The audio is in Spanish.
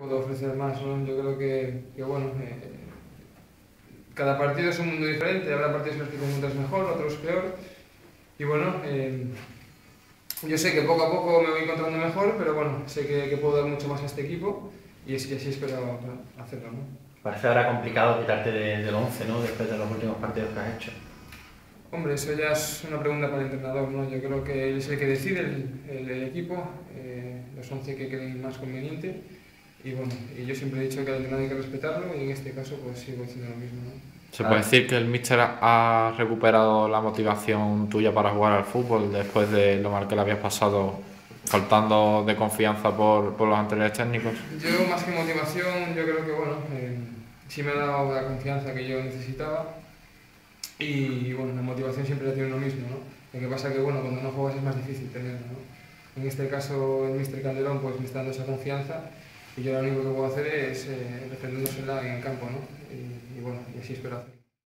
Puedo ofrecer más, ¿no? Yo creo que bueno, cada partido es un mundo diferente, habrá partidos en los que te encuentras mejor, otros peor, y bueno, yo sé que poco a poco me voy encontrando mejor, pero bueno, sé que puedo dar mucho más a este equipo y así espero hacerlo, ¿no? Parece ahora complicado quitarte del 11, ¿no? Después de los últimos partidos que has hecho. Hombre, eso ya es una pregunta para el entrenador, ¿no? Yo creo que él es el que decide el equipo, los 11 que creen más conveniente. Y bueno, y yo siempre he dicho que al entrenador hay que respetarlo y en este caso pues sigo diciendo lo mismo, ¿no? ¿Se puede decir que el míster ha recuperado la motivación tuya para jugar al fútbol después de lo mal que le habías pasado, faltando de confianza por los anteriores técnicos? Yo más que motivación, yo creo que bueno, sí me ha dado la confianza que yo necesitaba y bueno, la motivación siempre la tiene uno mismo, ¿no? Lo que pasa que bueno, cuando no juegas es más difícil tenerla, ¿no? En este caso el míster Calderón pues me está dando esa confianza y yo lo único que puedo hacer es defendiéndosela en el campo, ¿no? Y bueno, y así espero hacerlo.